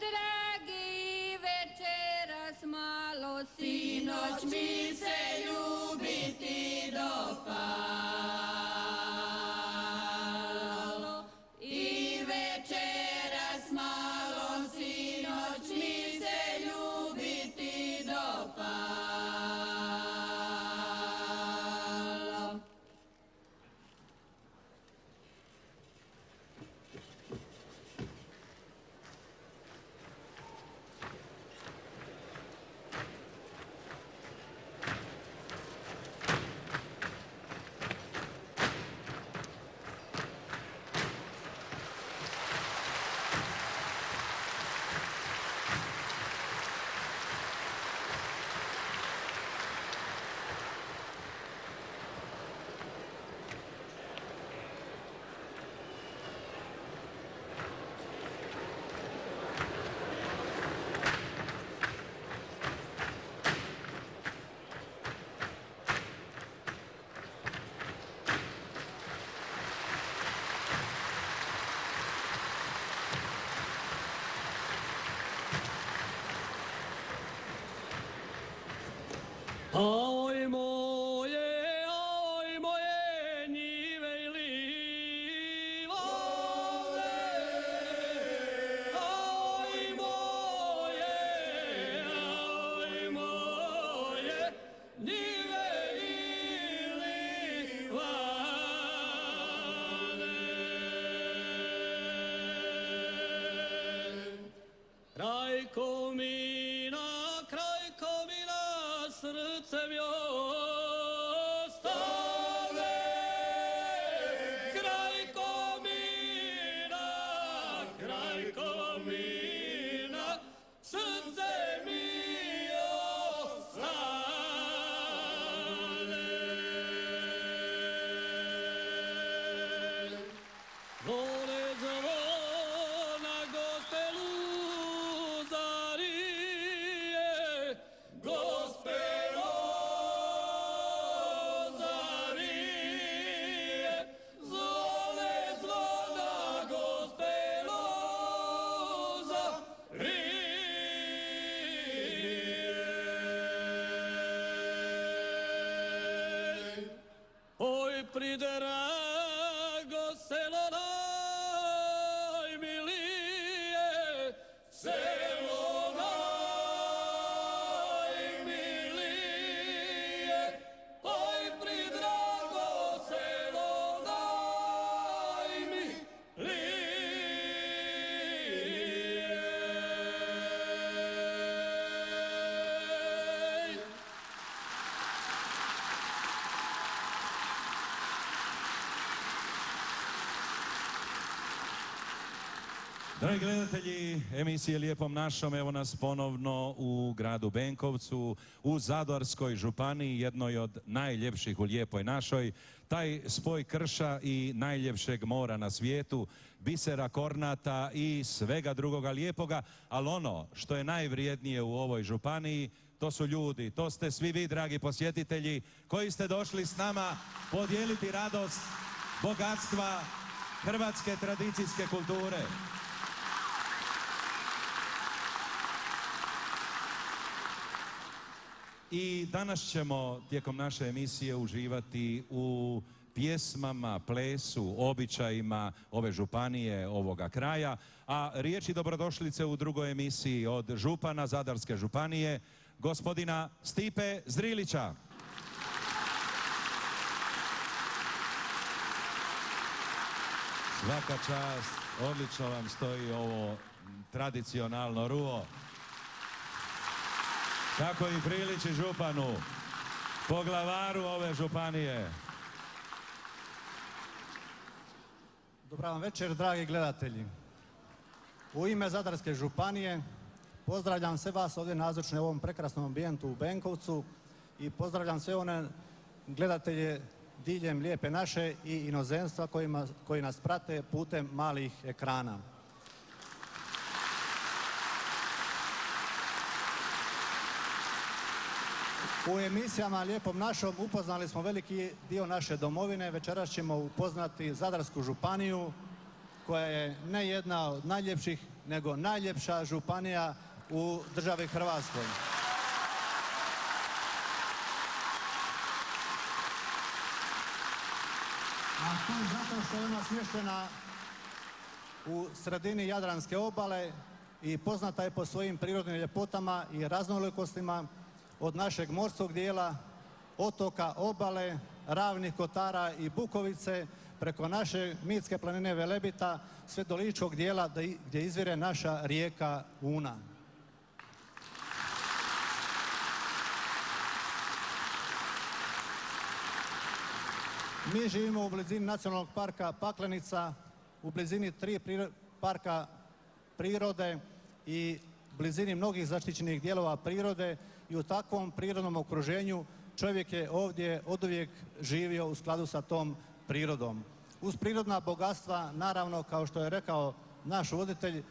dragi, večeras malo sinoć mi se ljubiti dopalo. I večeras malo sinoć mi se ljubiti dopalo. Oj moje njive i livade, oj moje njive i livade. Krajko mina, srce mi ostave, krajko mina, srce mi ostave. Zvone zvona gospelu zarije, gospelo zarije, zvone zvona gospelo zarije. Oj pridrago selo najmilije, selo najmilije, oj pridrago selo najmilije. Dragi gledatelji emisije Lijepom našom, evo nas ponovno u gradu Benkovcu, u Zadarskoj županiji, jednoj od najljepših u Lijepoj našoj. Taj spoj krša i najljepšeg mora na svijetu, bisera, kornata i svega drugoga lijepoga, ali ono što je najvrijednije u ovoj županiji, to su ljudi, to ste svi vi, dragi posjetitelji, koji ste došli s nama podijeliti radost bogatstva hrvatske tradicijske kulture. I danas ćemo tijekom naše emisije uživati u pjesmama, plesu, običajima ove županije, ovoga kraja, a riječi dobrodošlice u drugoj emisiji od župana Zadarske županije, gospodina Stipe Zrilića. Svaka čast, odlično vam stoji ovo tradicionalno ruo. Kako i priliči županu, poglavaru ove županije. Dobar vam večer, dragi gledatelji. U ime Zadarske županije pozdravljam sve vas ovdje nazočne u ovom prekrasnom ambijentu u Benkovcu i pozdravljam sve one gledatelje diljem Lijepe naše i inozemstva koji nas prate putem malih ekrana. U emisijama Lijepom našom upoznali smo veliki dio naše domovine. Večeras ćemo upoznati Zadarsku županiju koja je ne jedna od najljepših nego najljepša županija u državi Hrvatskoj. A to je zato što je ona smještena u sredini Jadranske obale i poznata je po svojim prirodnim ljepotama i raznolikostima od našeg morskog dijela, otoka, obale, Ravnih Kotara i Bukovice, preko naše mitske planine Velebita, sve do ličkog dijela gdje izvire naša rijeka Una. Mi živimo u blizini Nacionalnog parka Paklenica, u blizini 3 parka prirode i blizini mnogih zaštićenih dijelova prirode i u takvom prirodnom okruženju čovjek je ovdje oduvijek živio u skladu sa tom prirodom. Uz prirodna bogatstva, naravno, kao što je rekao naš voditelj,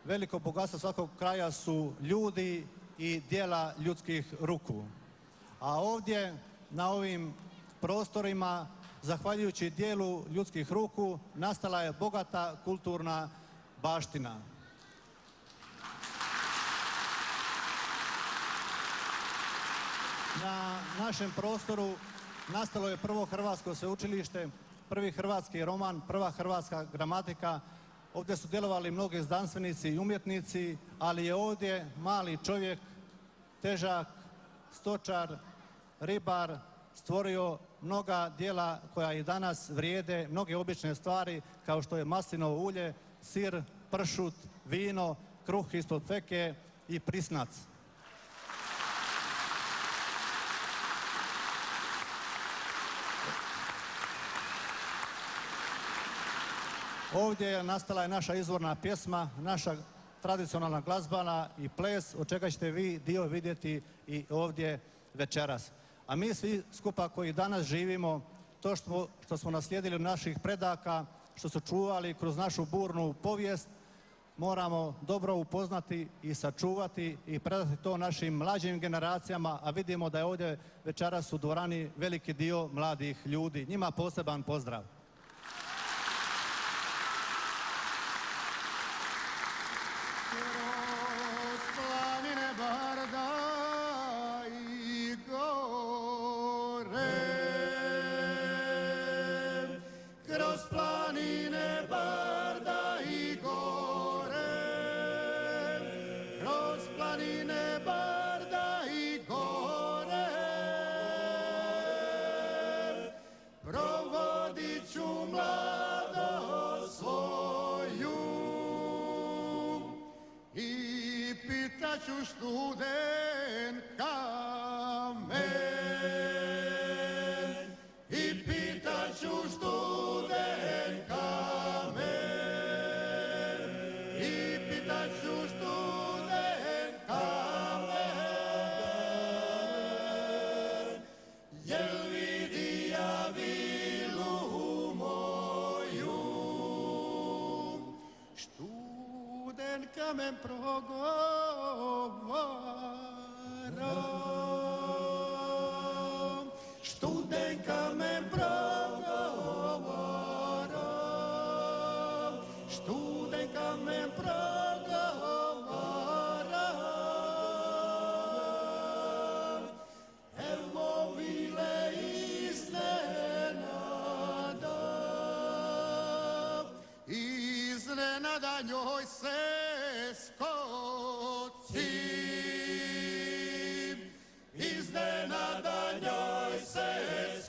veliko bogatstvo svakog kraja su ljudi i djela ljudskih ruku. A ovdje, na ovim prostorima, zahvaljujući dijelu ljudskih ruku, nastala je bogata kulturna baština. Na našem prostoru nastalo je prvo hrvatsko sveučilište, prvi hrvatski roman, prva hrvatska gramatika. Ovdje su djelovali mnogi znanstvenici i umjetnici, ali je ovdje mali čovjek, težak, stočar, ribar, stvorio mnoga djela koja i danas vrijede, mnoge obične stvari kao što je maslinovo ulje, sir, pršut, vino, kruh ispod peke i prisnac. Ovdje nastala je naša izvorna pjesma, naša tradicionalna glazbana i ples, od čega ćete vi dio vidjeti i ovdje večeras. A mi svi skupa koji danas živimo, to što smo naslijedili od naših predaka, što su čuvali kroz našu burnu povijest, moramo dobro upoznati i sačuvati i predati to našim mlađim generacijama, a vidimo da je ovdje večeras u dvorani veliki dio mladih ljudi. Njima poseban pozdrav. Ću studen kamen i pitaću studen kamen i pitaću studen kamen jel vidija vilu moju studen kamen progovara studen kamen progovara studen kamen progovara evo vile iznenada njoj se skoci iznenada njoj se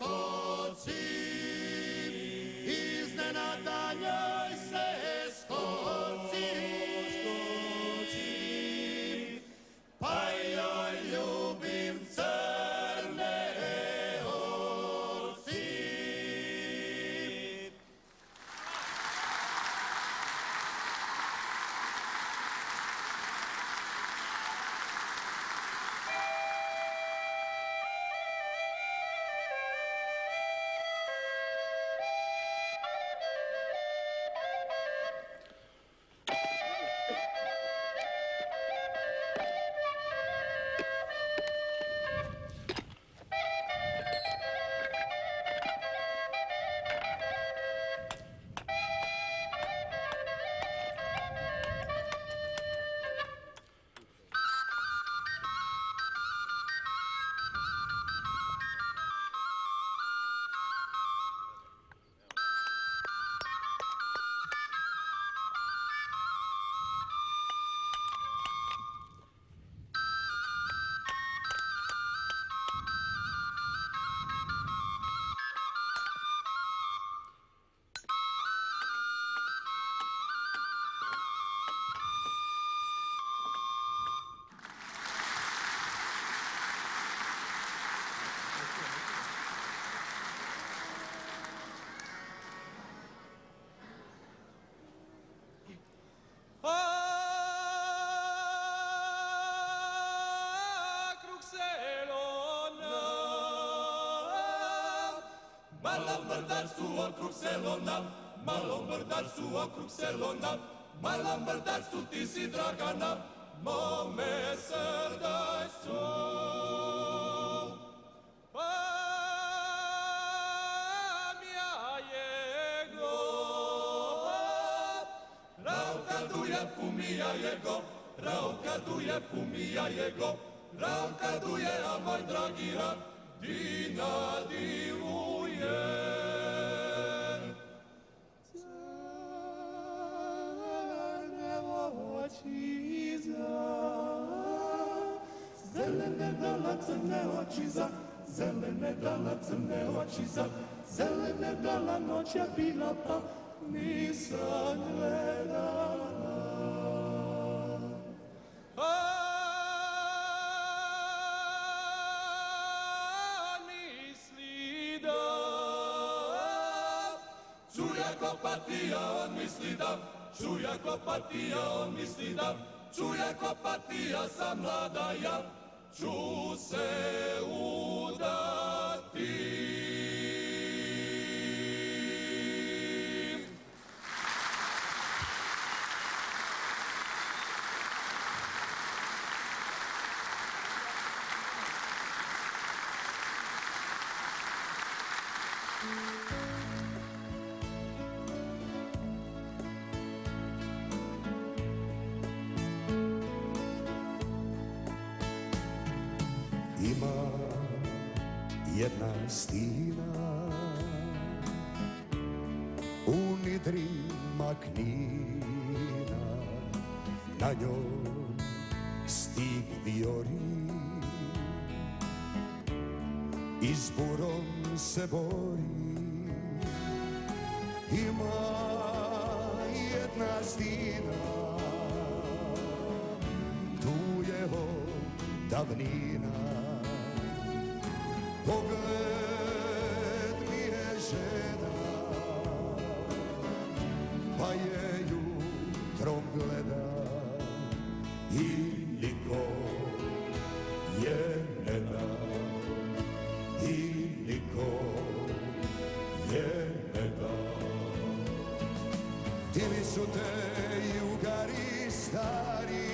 malom brdarstvu okrug selona, malom brdarstvu okrug selona, malom brdarstvu ti si Dragana, mome srdaću. Pamja jego, rauka duje fumija jego, rauka duje fumija jego, rauka duje, a moj dragi rak, Dina divuje. Zelene dala crne oči za, zelene dala crne oči za, zelene dala noć je bila pa nisam gledala. Misli da čuja kopatija, on misli da čuja kopatija, on misli da čuja kopatija, sam mlada ja ću se udati. Ima jedna stina u nidrima Knina, na njoj stig viori i s burom se bori. Ima jedna stina, tu je od davnina, pogled mi je žena, pa je jutrom gleda i niko je ne da, i niko je ne da. Tili su te jugari stari,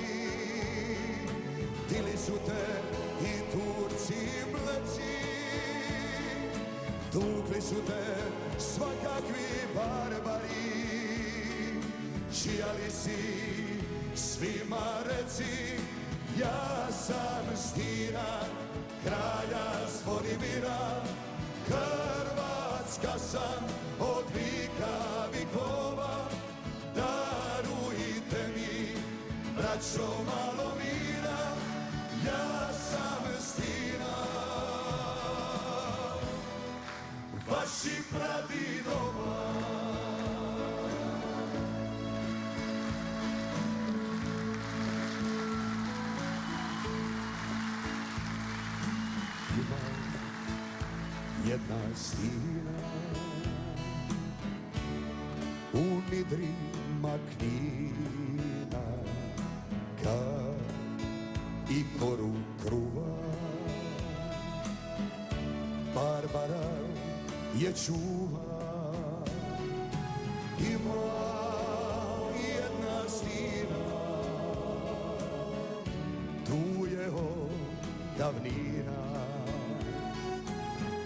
tili su te i Turci mleci, tukli su te svakakvi barbari, čija li si svima reci, ja sam Stina, kralja Zvonimira, Hrvatska sam od vika vikova, darujte mi, braćo, malo mira, ja sam Stina, vaši pradidova. Ima jedna Stina u nidrima Knina, kad i koru kruva, Barbara je čuva. Ima jedna Stina, tu je od davnina,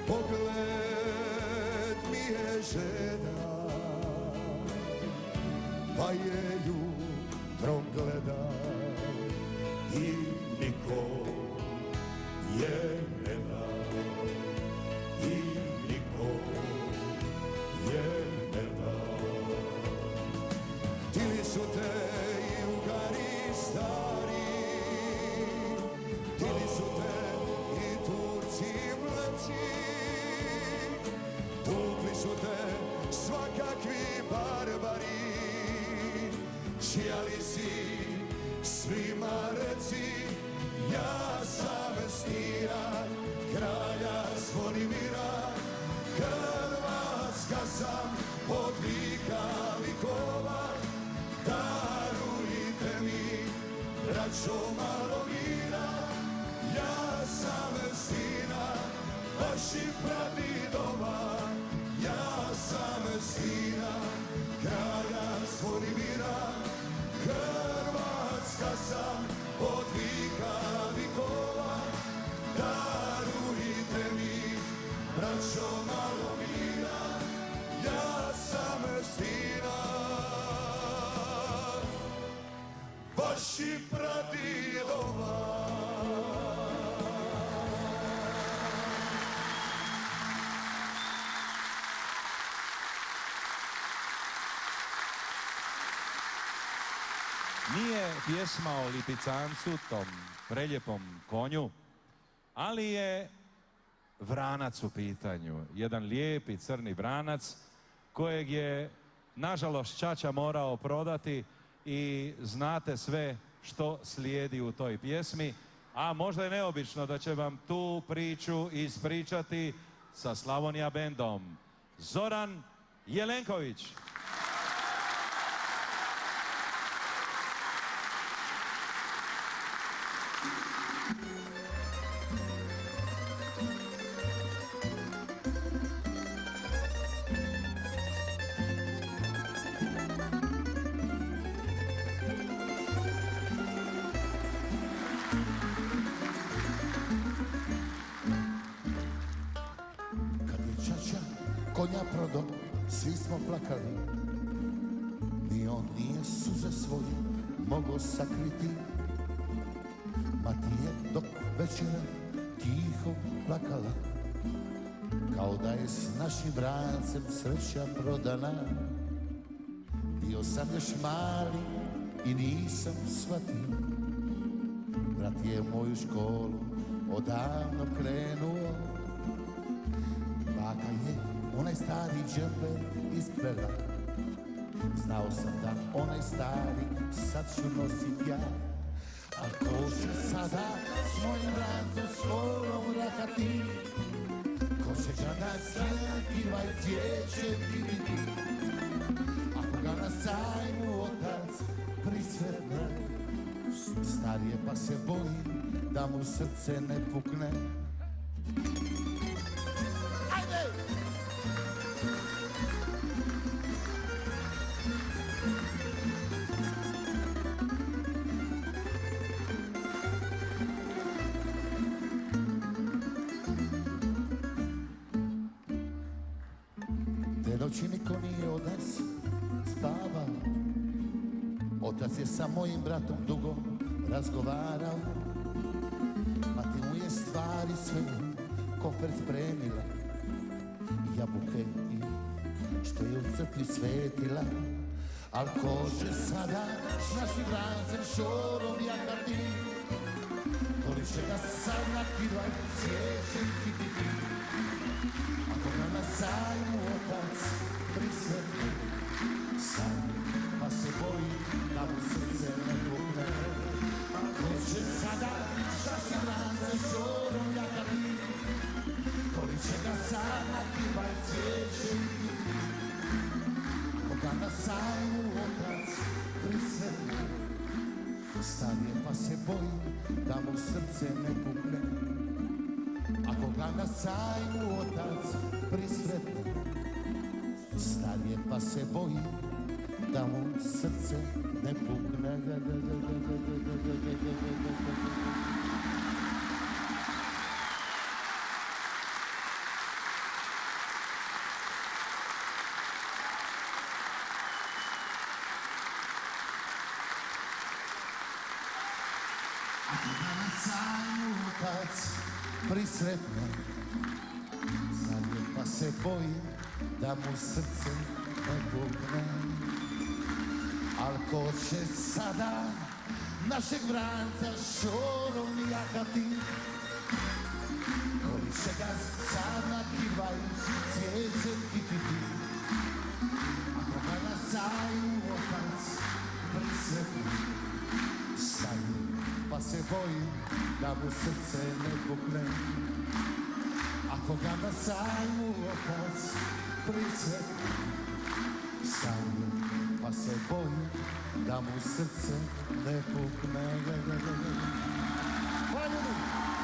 pogled mi je žena, pa je jutrom gleda i niko je ne da, i niko je ne da. Tili su te jugari stari, tili su te i Turci mleci, tukli su te svakakvi barbari, čija li si svima reci, vika Nikola, darujte mi, braćo, malo vina, ja sam Stina, vaši pradjedova. Nije pjesma o lipicancu, tom preljepom konju, ali je vranac u pitanju. Jedan lijepi crni vranac kojeg je, nažalost, ćaća morao prodati i znate sve što slijedi u toj pjesmi. A možda je neobično da će vam tu priču ispričati sa Slavonija bendom Zoran Jelenković. Konja prodo, svi smo plakali, ni on nije suze svoje mogao sakriti. Matija dok večera tiho plakala, kao da je s našim brancem sreća prodana. Bio sam još mali i nisam shvatio, brat je u moju školu odavno krenuo. Baka je onaj stari džemper isprela, znao sam da onaj stari sad ću nosit ja. Al ko će sada s mojim brancom školom rahati, ko će ga na sjelkivaj cvijeće vidjeti, ako ga na sajmu otac prisretne, star je pa se bojim da mu srce ne pukne. Noći niko nije od nas spavao, otac je sa mojim bratom dugo razgovarao. Mati mu je stvari sve u kofer spremila, jabuke i što je u crkvi svetila. Al ko će sada s našim brancem šorom jahati, koliko će ga sad nakidvaj cvijećem kititi, ako ga na sajmu otac prisretne, sam pa se boji da mu srce ne pukne. Ko će sada šaši brancem šorom jahati, koliko će ga sad nakidvaj cvijećem kititi, ako ga na sajmu otac prisretne, star je pa se boji da mu srce ne pukne. Ako ga na sajmu otac prisretne, star je pa se boji da mu srce ne pukne. Ako ga na sajmu otac prisretne, sad je pa se boji da mu srce ne pukne. Al ko će sada našeg branca šorom jahati, koji će ga sad nakidvaj cvijećem kititi, ako ga na sajmu otac prisretne, sad je pa se boji da mu srce ne pukne. Ako ga na sajmu otac prisretne, sad je pa se boji da mu srce ne pukne. Hvala ljudi,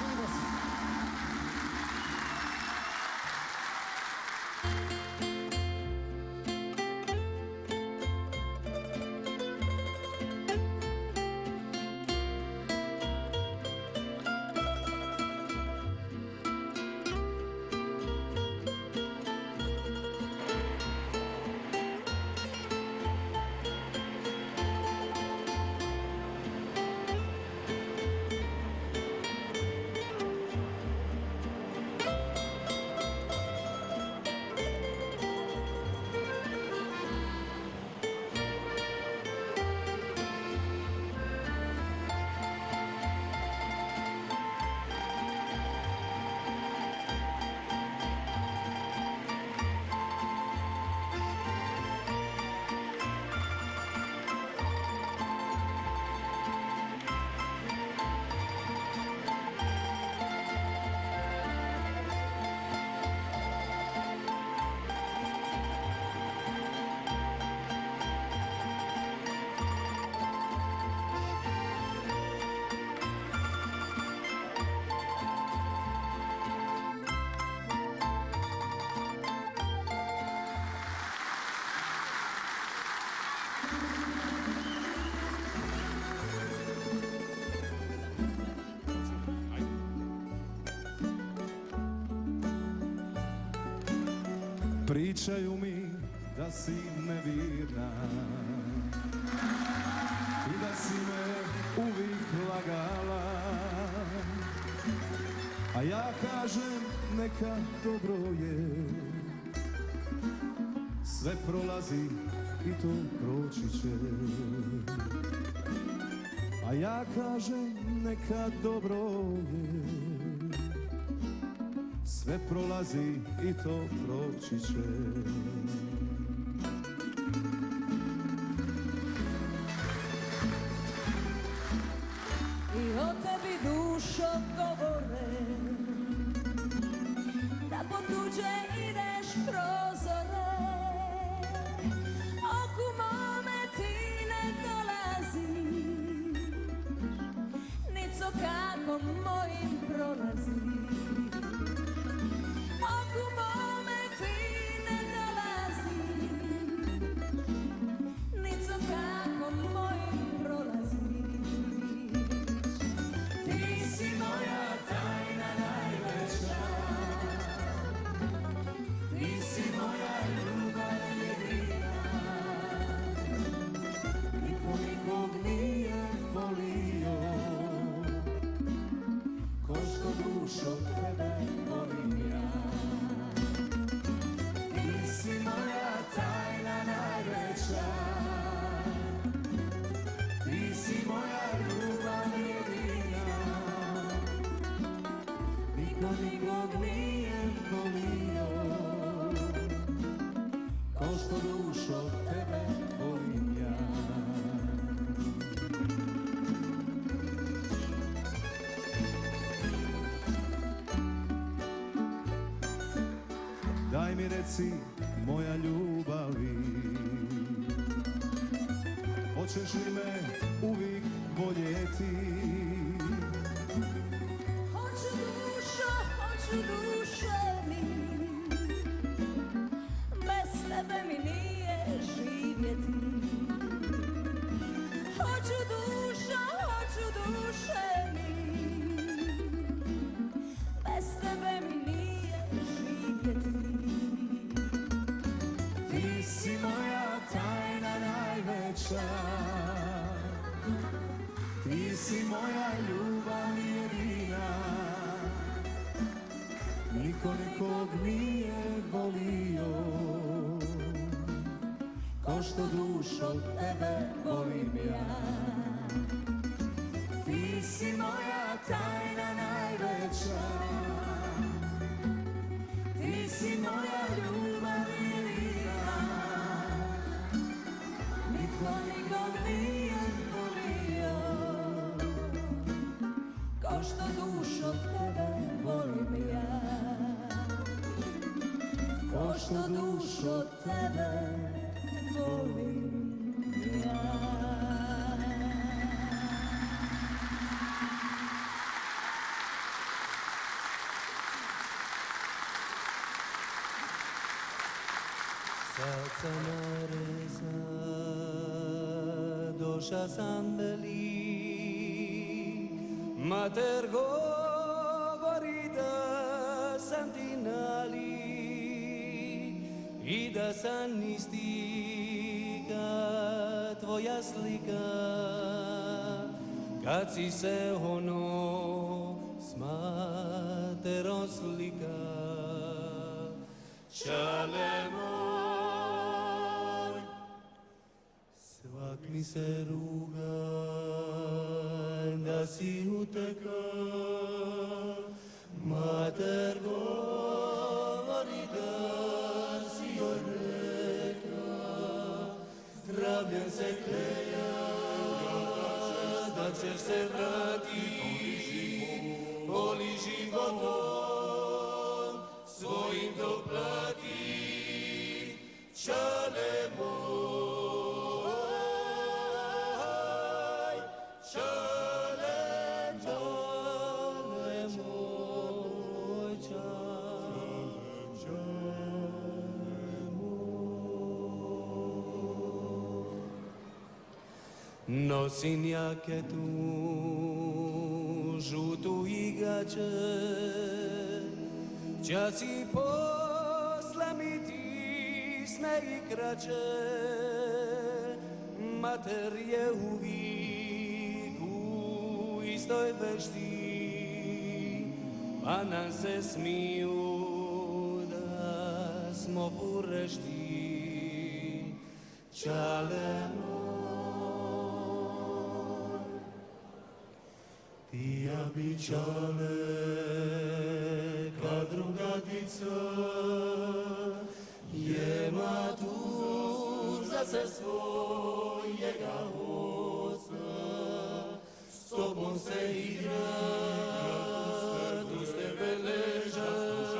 vidimo se. Pričaju mi da si nevirna i da si me uvijek lagala, a ja kažem neka dobro je, sve prolazi i to proći će. A ja kažem neka dobro je, sve prolazi i to proći će. I o tebi dušo govore, da po tuđe ideš prozore. Oku mome ti ne dolazi, nico kako mojim prolazi. Oku mome ti ne dolazi, nico kako mojim prolazi. Ti si moja tajna najveća, ti si moja ljubav jedina. Niko nikog nije volio, ko što dušo tebe volim ja. Ti si moja tajna najveća, ti si moja ljubav jedina. Niko nikog nije volio, ko što dušo tebe volim ja. Daj mi reci, moja ljubavi, hoćeš li me uvijek voljeti? Hoću dušo mi, bez tebe mi nije živjeti. Hoću duše mi, bez tebe mi nije živjeti. Ti si moja tajna najveća, ti si moja ljubav jedina. Niko nikog nije volio, ko što dušo tebe volim ja. Ti si moja tajna najveća, ti si moja ljubav jedina. Niko nikog nije volio, ko što dušo tebe volim ja. Ko što dušo tebe volim ja. Srca nareza, duša sam beli, mater govori da sam ti nali i da sam isti kad tvoja slika, kad si se ono s materom slika. Čale moj, svak mi se ruga da si uteka, mater govori da si joj rekla, zdravljem se kleja, da ćeš se vrati, voli životom svojim doplati. Čale moj, čale moj, čale moj. Nosim jaketu žutu i gaće, čas i posla mi ti pisne i kraće, mater je uvijek u istoj vešti, pa nam se smiju da smo purešti. Čale moj, ti ja bi čale, ka drugadica, je matur za se svojega oca, s tobom se igrat, uz tebe ležat,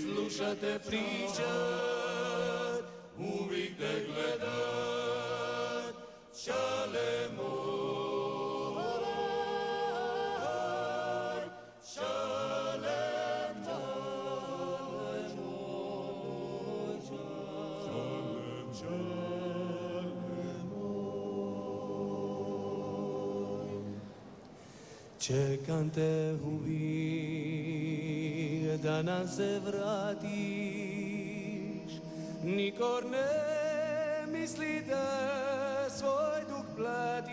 slušate pričat, uvijek te gledat, čale moj, čale moj, čale moj. Čekam te uvijek da nam se vratiš, nikor ne misli da svoj dug platiš,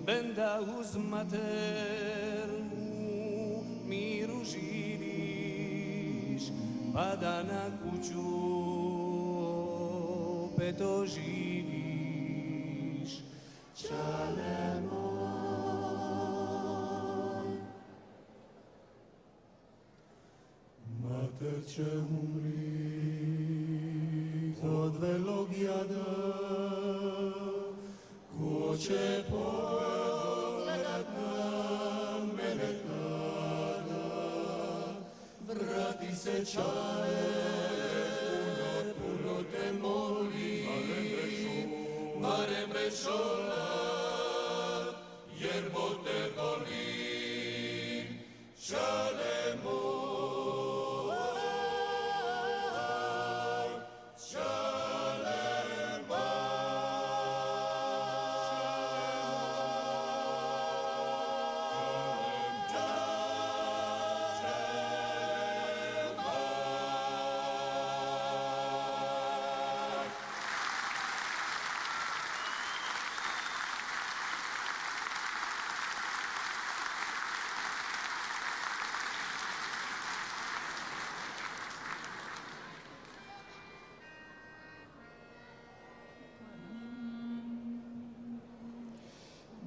benda uz mater u miru živiš, pa da na kuću opet oživiš. Čale moj, mater će umrit od velog jada, ko će pogledat na mene tada, vrati se čale, puno te molim, barem rešola, jer Bog te voli, čale moj.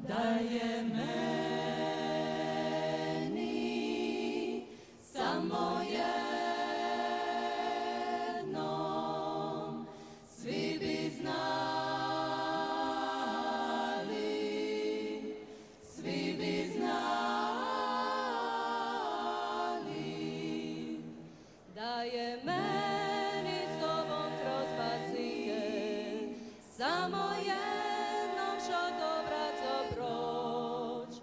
Da je meni samo jednom, svi bi znali, svi bi znali, da je meni s tobom kroz pasike samo jednom šato braco proć.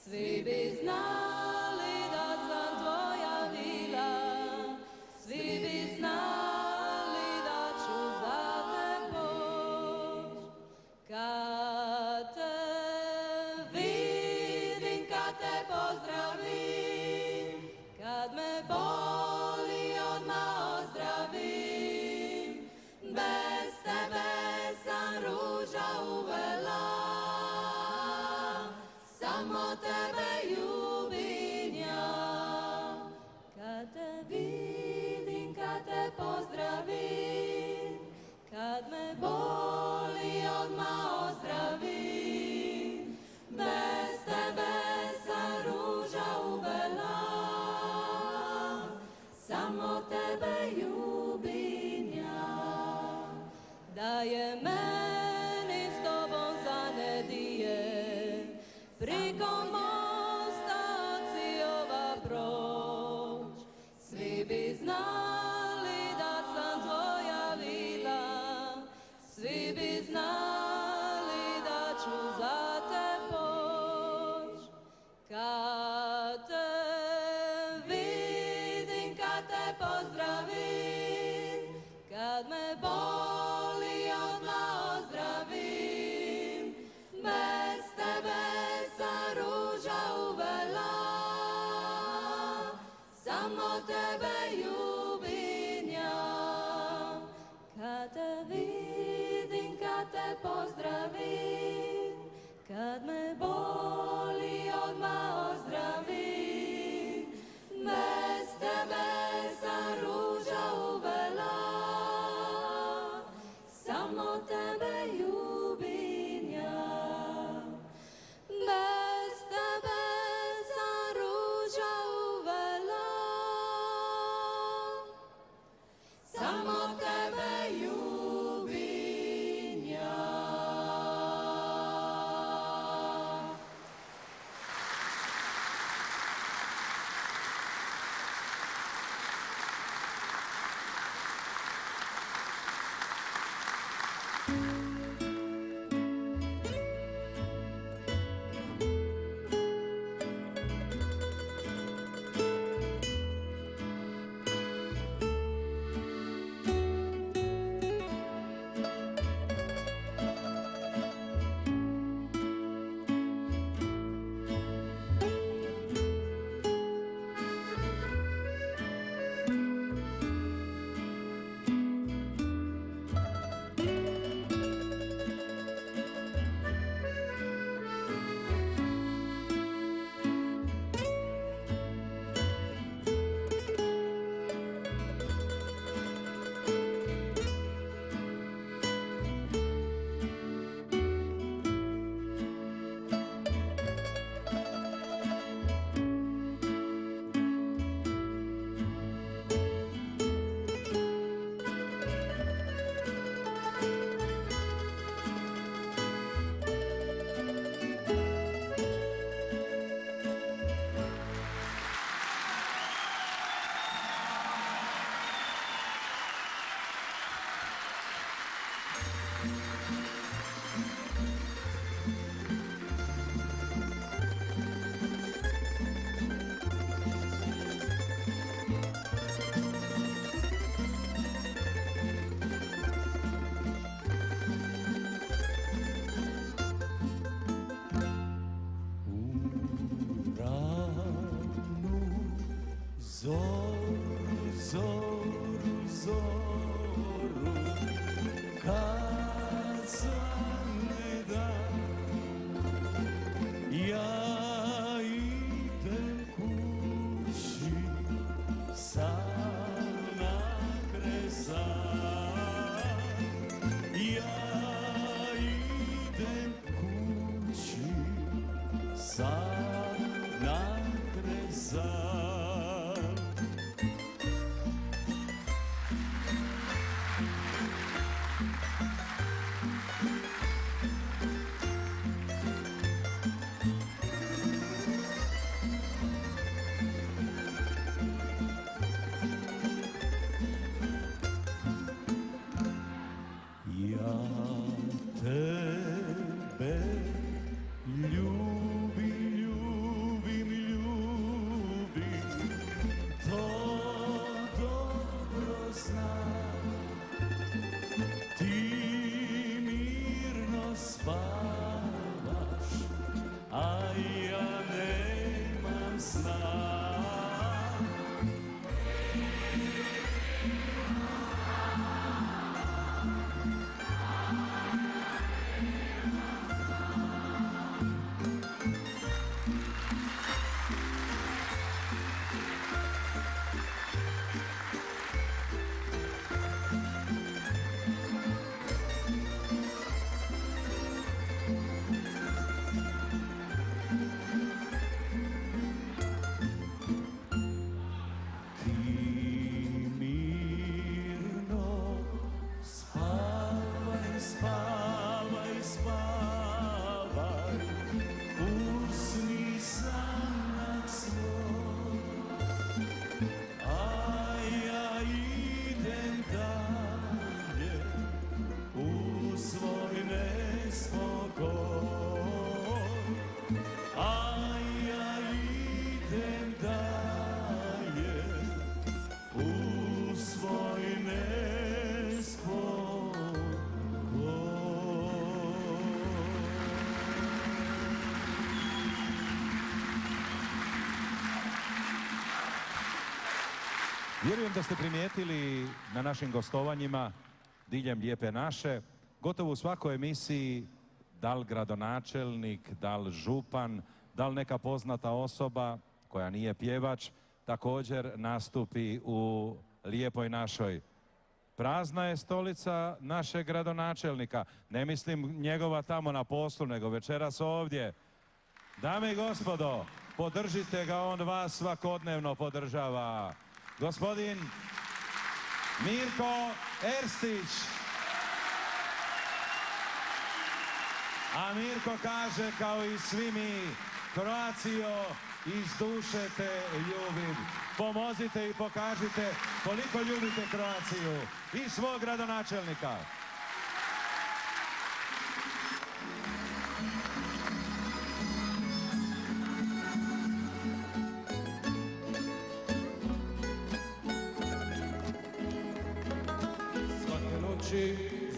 Svi bi znali da sam tvoja vila, svi bi znali da ću za te poć. Kad te vidim, kad te pozdravim, kad me boli odmah ozdravim, bez tebe sam ruža uvela, samo tebe ljubim ja. Kad te vidim, kad te pozdravim, kad me boli odmah ozdravim, bez tebe sam ruža uvela, samo tebe ljubim ja. Da je meni s tobom za nedije, priko mosta Cijova proć, svi bi znali da sam tvoja vila, svi bi znali da ću za te poć. Kad te vidim, kad te pozdravim, kad me boli odmah ozdravim, bez tebe sam ruža uvela, samo tebe ljubim ja. Zoru, zoru, zoru, kad svane dan, ja idem kući, sam na kresan. Ja idem kući, sam na kresan. Ja tebe ljubim, ljubim, ljubim, to dobro znam. Ti mirno spavaš, a ja nemam sna. Vjerujem da ste primijetili na našim gostovanjima diljem Lijepe naše, gotovo u svakoj emisiji, da li gradonačelnik, da li župan, da li neka poznata osoba koja nije pjevač, također nastupi u Lijepoj našoj. Prazna je stolica našeg gradonačelnika. Ne mislim njegova tamo na poslu, nego večeras ovdje. Dame i gospodo, podržite ga, on vas svakodnevno podržava. Gospodin Mirko Erstić. A Mirko kaže, kao i svi mi, Croatio, iz duše te ljubim. Pomozite i pokažite koliko ljubite Croatiju i svog gradonačelnika.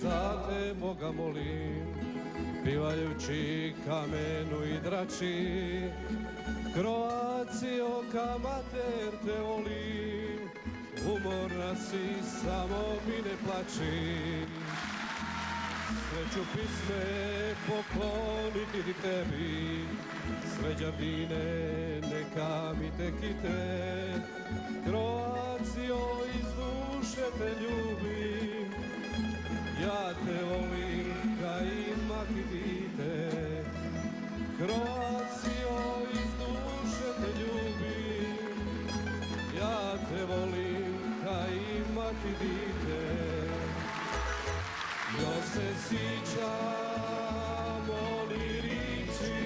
Za te Boga molim, pivajući kamenu i drači, Croatio ka mater te volim, umorna si, samo mi ne plači. Sreću pisme pokloniti tebi, sve đardine neka mi te kite, Croatio, iz duše te ljubim, ja te volim ka imati dite. Croatio, iz duše te ljubim, ja te volim ka imati dite. Još se sjećam oni riči,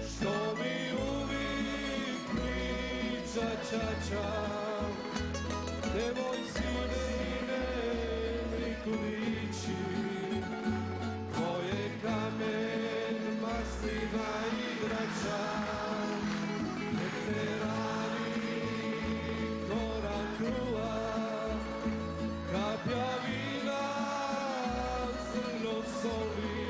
što mi uvijek priča čača, nemoj sine kudići, koje kamen, mastina i drača, nek te rani koran kruva, kapja vina, zrno soli,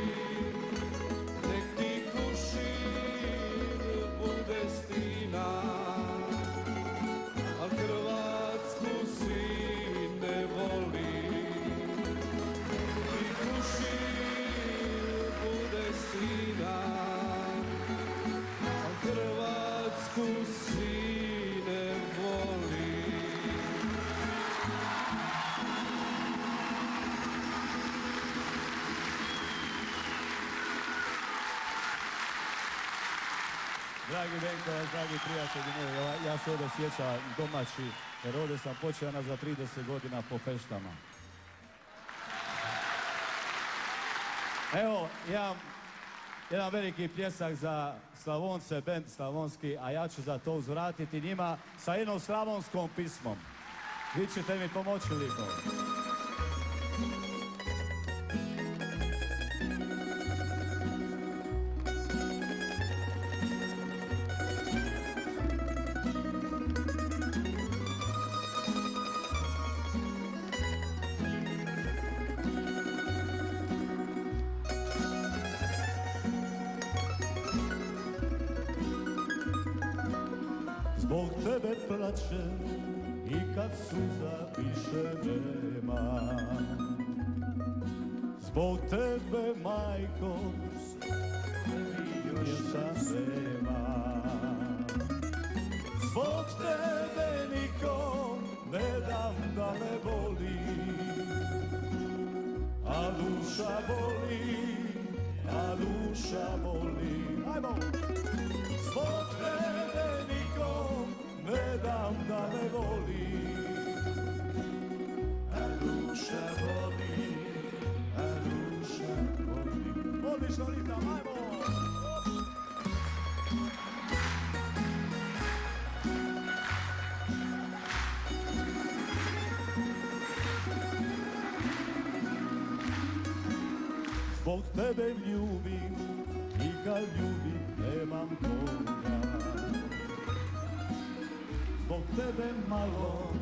nek ti kušin bude stina. Dragi Benkovac, dragi prijatelji moji, ja se ovdje sjećam domaći, jer ovdje sam počeo za 30 godina po feštama. Evo, jedan veliki pljesak za Slavonce, bend slavonski, a ja ću za to uzvratiti njima sa jednom slavonskom pismom. Vi ćete mi pomoći lijepo. Zbog tebe plačem i kad suza više nema. Zbog tebe, majko, još nema. Zbog tebe nikom ne dam da me boli, a duša boli, a duša boli. Ajmo! Zbog tebe nikom ne dam da me voli, a duša voli, a duša voli. Odlično, Rita, ajmo! Zbog tebe ljubim i kad ljubim nemam koga. Zbog tebe malo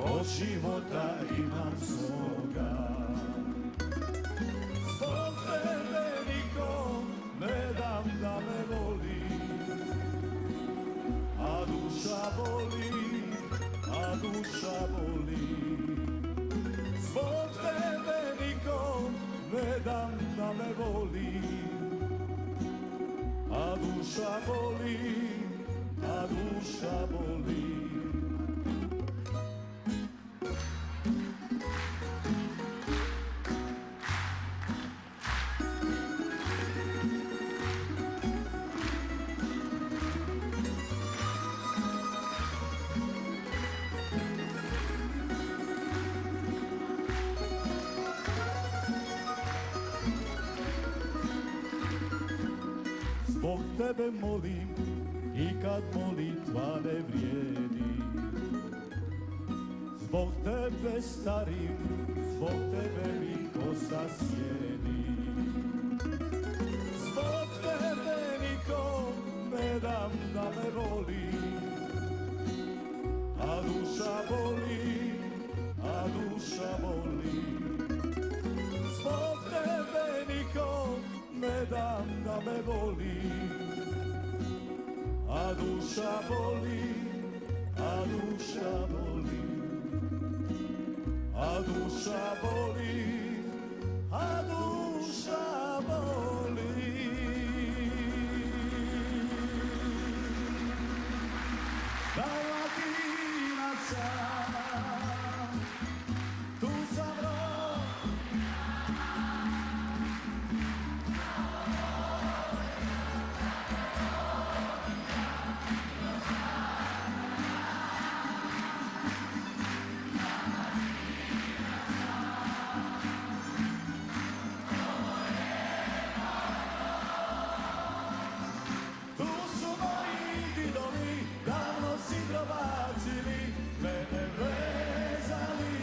od života imam svoga. Zbog tebe nikom ne dam da me voli, a duša boli, a duša boli. Zbog tebe nikom ne dam da me voli, a duša boli, a duša boli. Zbog tebe molim i kad molitva ne vrijedi. Zbog tebe starim, zbog tebe mi kosa sjedi. Zbog tebe nikom ne dam da me voli, a duša boli, a duša boli. Zbog tebe nikom ne dam da me voli, a duša boli, a duša boli, a duša boli, a duša boli. Dalmatinaca, tu sam rok. Bacili, mene vezali.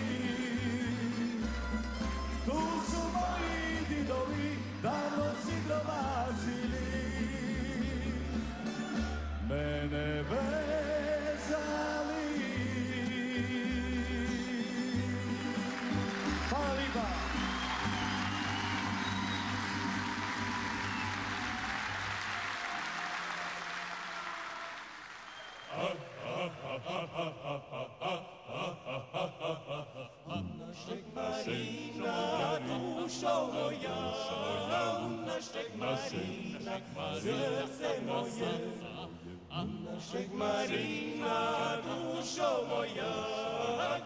Tu su moji didovi, davno sidro bacili, mene vezali. Hvala lijepa. Marina, dušo moja, našeg Marina, srce moje. Našeg Marina, dušo moja,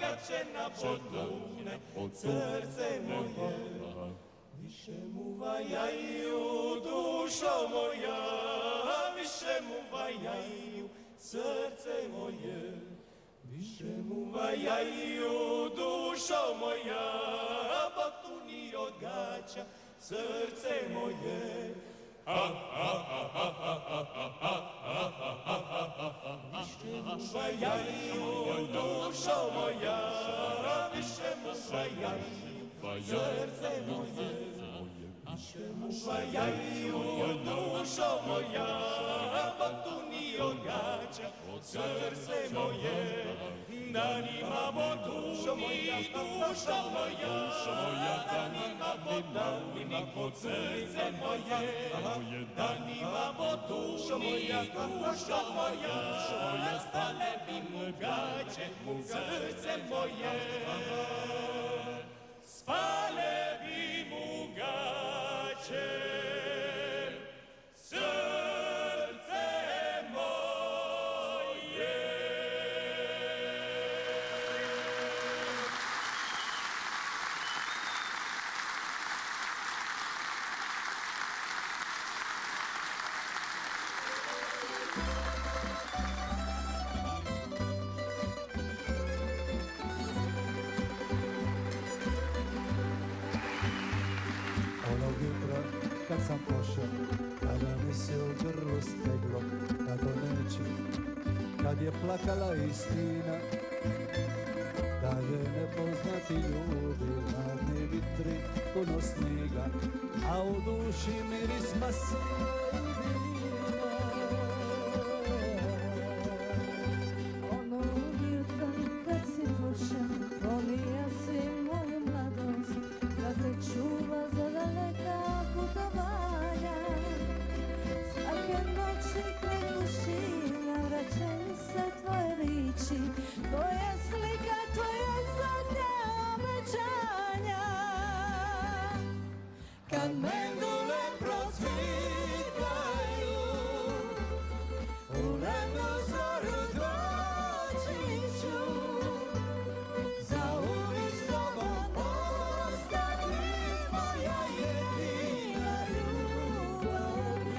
gačena podune, srce moje. više mu vajaju dušo moja, više mu vajaju srce moje, više mu vajaju dušo moja, botuni od gaća srce moje. Više mu vajaju dušo moja, više mu vajaju srce moje, više mu vajaju dušo moja, botuni od gaća srce moje. Danima botuni dušo moja, danima botuni pod srce moje, danima botuni dušo moja, stale bi mu gaće srce moje, spale bi mu gaće srce moje. Onog jutra kad sam pošao, kada mi se u grlu steglo, da to neće, kad je plakala istina, da je nepoznati ljudi, hladni vitri, puno sniga, a u duši miris masla i vina. Onog jutra kad si pošao, volio si moju mladost, da te čuva za daleka putovanja. Svake noći kraj dušinja vraćaju se tvoje riči, tvoja slika, tvoja zadnja obećanja. Kad mendule procvitaju, u ranu zoru doći ću, zauvijek s tobom ostati, moja jedina ljubav mi.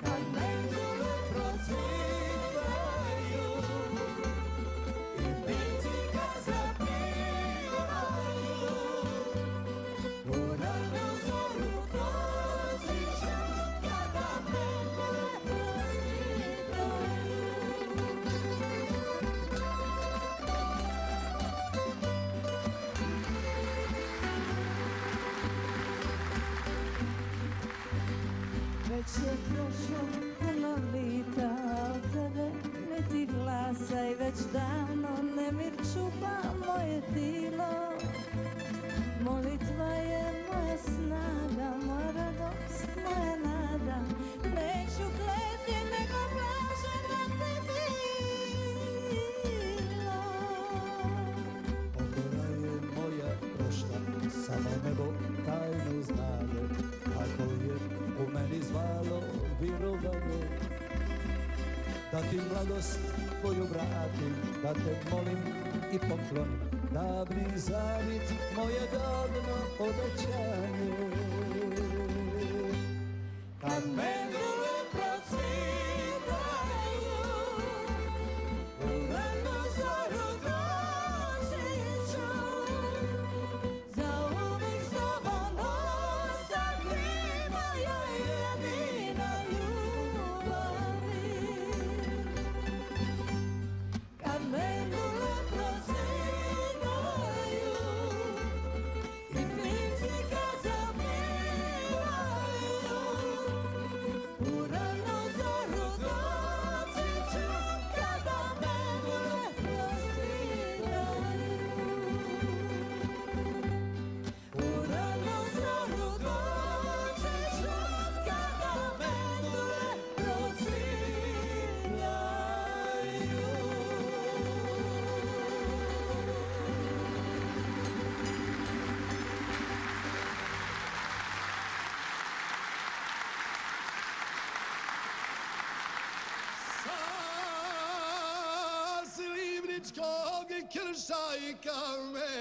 Kad mendule procvitaju i ptici kad zapivaju, u ranu zoru doći ću, kada mendule procvitaju. Već je prošlo puno lita, od tebe niti glasa i već davno nemir čupa moje tilo. Molitva je moja snaga, moja radost, moja nada. Neću kleti nego blažena te bilo. Pokora je moja prošla, samo nebo tajnu znade, ako je u meni zvalo virovanje, da ti mladost tvoju vratim, da te molim i poklonim, davni zavit, moje davno obećanje. Kad mendule procvitaju, u ranu zoru doći ću, zauvijek s tobom ostati, moja jedina ljubav mi. Kad mendule procvitaju i ptici kad zapivaju, u ranu zoru doći ću, kada mendule procvitaju. U ranu zoru doći ću, kada mendule procvitaju. Sa Slivničkog krša i kamenja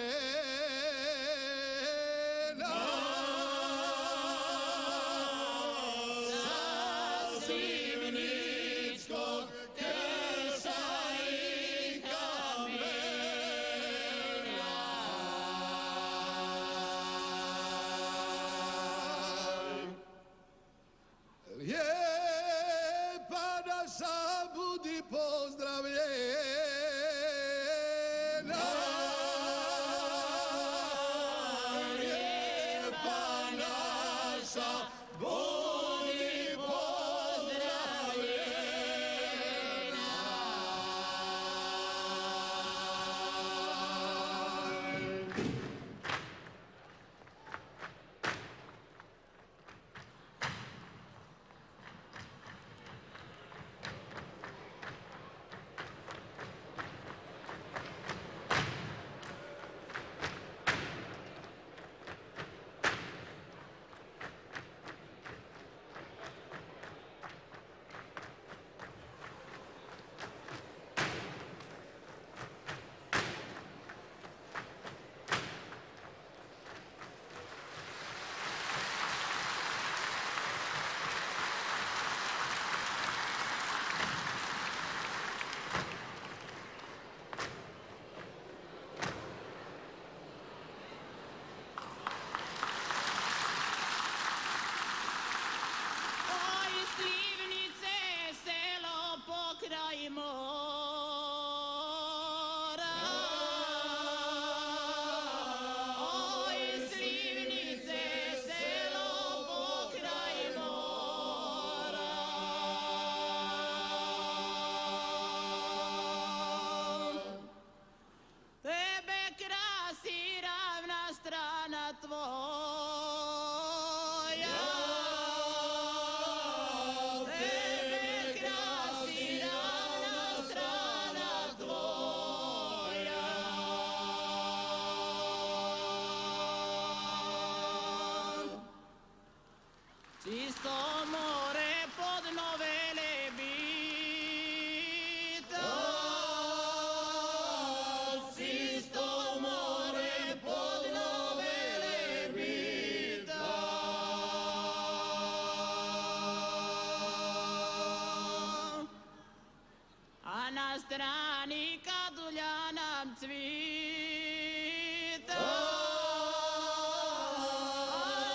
na strani kad uljanam cvita.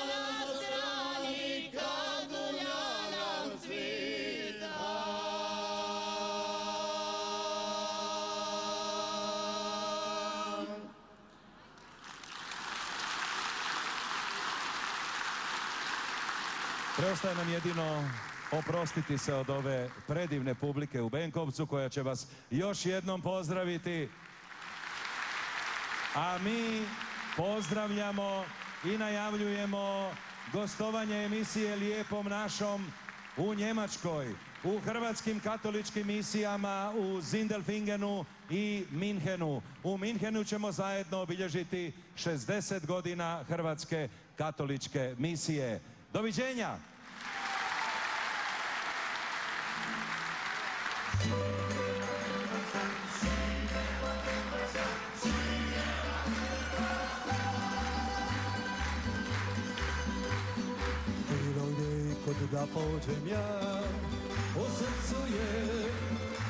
Na strani kad uljanam cvita. Preostaje nam jedino oprostiti se od ove predivne publike u Benkovcu koja će vas još jednom pozdraviti. A mi pozdravljamo i najavljujemo gostovanje emisije Lijepom našom u Njemačkoj, u hrvatskim katoličkim misijama u Sindelfingenu i Minhenu. U Minhenu ćemo zajedno obilježiti 60 godina hrvatske katoličke misije. Doviđenja! Bilo gdje i kod da pođem ja, u srcu je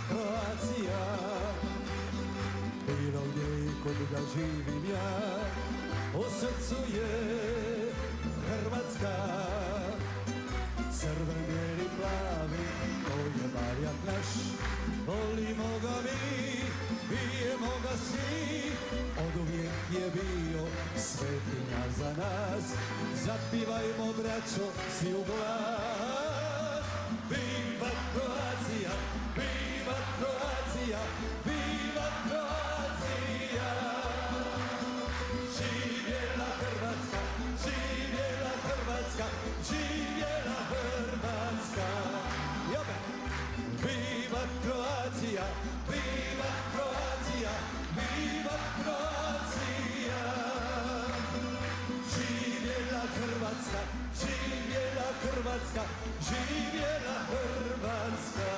Kroacija. Bilo gdje i kod da živim ja, u srcu je Hrvatska. Crven, bijeli, plavi, to je barjak naš. Volimo ga mi, bijemo ga svi. Oduvijek je bio svetinja za nas. Zapivajmo, braćo, svi u glas. Viva Kroacija, viva Kroacija, viva Kroacija. Živjela Hrvatska, živjela Hrvatska, živjela Hrvatska. Jobe! Viva Kroacija, viva Kroacija, viva Kroacija. Živjela Hrvatska, živjela Hrvatska, živjela Hrvatska.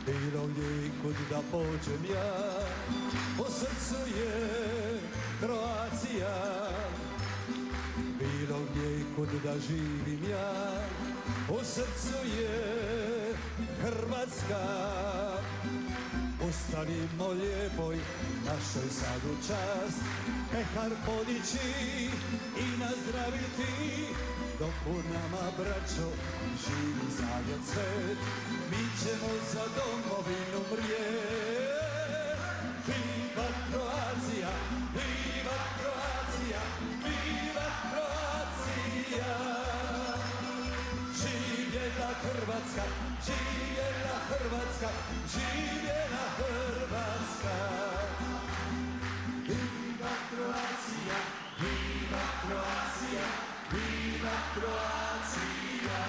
Bilo gdje i kud da pođem ja, u srcu je Kroacija. Bilo gdje i kud da živim ja, u srcu je Hrvatska. Ustanimo lijepoj našoj sad u čast, pehar podići i nazdraviti, dok u nama, braćo, živi zavjet svet. Mi ćemo za domovinu mrijet. Viva Kroacija, viva Kroacija, viva Kroacija. Živjela Hrvatska, živjela Hrvatska, živjela Hrvatska. Viva Kroacija, viva Kroacija, viva Kroacija.